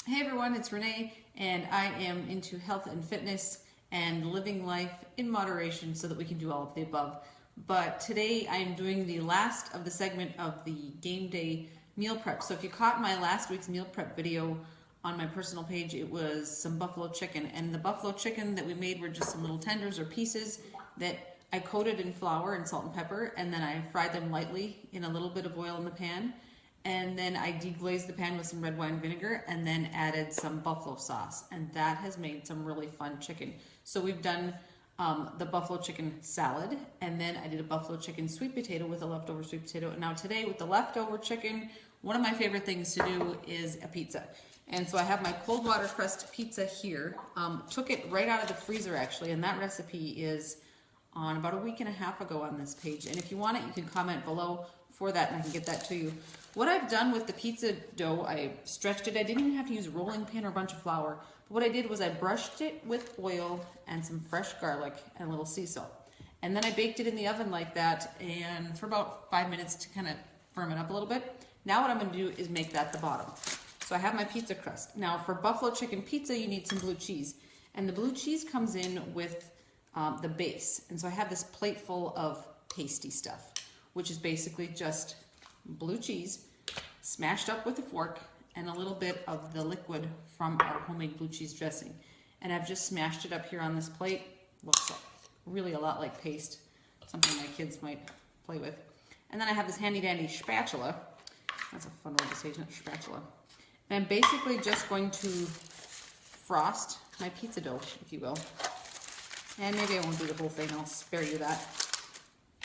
Hey everyone, it's Renee, and I am into health and fitness and living life in moderation so that we can do all of the above. But today I am doing the last of the segment of the game day meal prep. So if you caught my last week's meal prep video on my personal page, it was some buffalo chicken. And the buffalo chicken that we made were just some little tenders or pieces that I coated in flour and salt and pepper, and then I fried them lightly in a little bit of oil in the pan. And then I deglazed the pan with some red wine vinegar and then added some buffalo sauce. And that has made some really fun chicken. So we've done the buffalo chicken salad, and then I did a buffalo chicken sweet potato with a leftover sweet potato. And now today with the leftover chicken, one of my favorite things to do is a pizza. And so I have my cold water crust pizza here. Took it right out of the freezer actually, and that recipe is on about a week and a half ago on this page. And if you want it, you can comment below for that and I can get that to you. What I've done with the pizza dough, I stretched it. I didn't even have to use a rolling pin or a bunch of flour. But what I did was I brushed it with oil and some fresh garlic and a little sea salt. And then I baked it in the oven like that and for about 5 minutes to kind of firm it up a little bit. Now what I'm going to do is make that the bottom. So I have my pizza crust. Now for buffalo chicken pizza, you need some blue cheese. And the blue cheese comes in with the base. And so I have this plate full of pasty stuff, which is basically just blue cheese smashed up with a fork and a little bit of the liquid from our homemade blue cheese dressing. And I've just smashed it up here on this plate. Looks really a lot like paste, something my kids might play with. And then I have this handy dandy spatula. That's a fun word to say, isn't it? Spatula. And I'm basically just going to frost my pizza dough, if you will. And maybe I won't do the whole thing, I'll spare you that.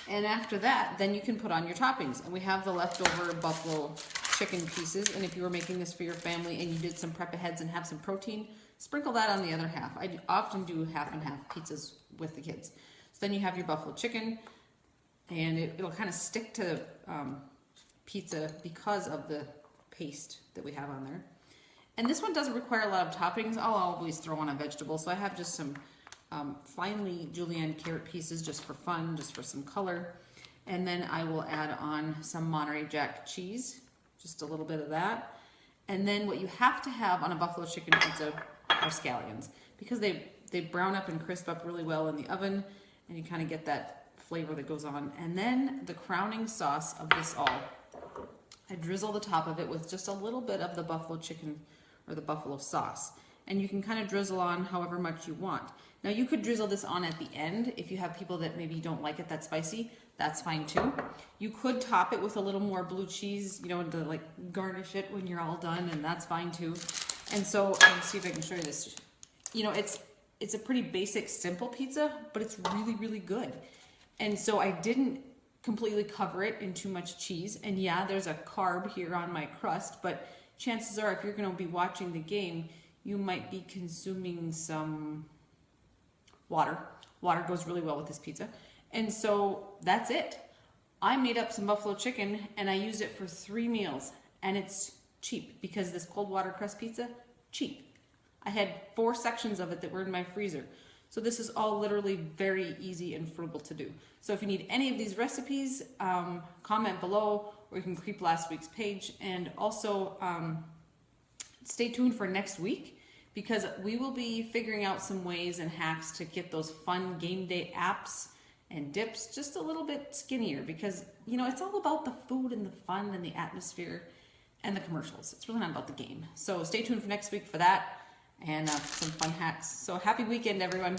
And after that, then you can put on your toppings. And we have the leftover buffalo chicken pieces. And if you were making this for your family and you did some prep aheads and have some protein, sprinkle that on the other half. I often do half and half pizzas with the kids. So then you have your buffalo chicken, and it'll kind of stick to the pizza because of the paste that we have on there. And this one doesn't require a lot of toppings. I'll always throw on a vegetable. So I have just some finely julienne carrot pieces just for fun, just for some color. And then I will add on some Monterey Jack cheese, just a little bit of that. And then what you have to have on a buffalo chicken pizza are scallions, because they brown up and crisp up really well in the oven, and you kind of get that flavor that goes on. And then the crowning sauce of this all, I drizzle the top of it with just a little bit of the buffalo chicken or the buffalo sauce. And you can kind of drizzle on however much you want. Now you could drizzle this on at the end if you have people that maybe don't like it that spicy. That's fine too. You could top it with a little more blue cheese, you know, to like garnish it when you're all done, and that's fine too. And so let's see if I can show you this. You know, it's a pretty basic, simple pizza, but it's really, really good. And so I didn't completely cover it in too much cheese. And yeah, there's a carb here on my crust, but chances are if you're going to be watching the game, you might be consuming some water. Water goes really well with this pizza. And so that's it. I made up some buffalo chicken and I used it for 3 meals, and it's cheap because this cold water crust pizza, cheap. I had 4 sections of it that were in my freezer. So this is all literally very easy and frugal to do. So if you need any of these recipes, comment below, or you can creep last week's page. And also stay tuned for next week, because we will be figuring out some ways and hacks to get those fun game day apps and dips just a little bit skinnier, because, you know, it's all about the food and the fun and the atmosphere and the commercials. It's really not about the game. So stay tuned for next week for that and some fun hacks. So happy weekend, everyone.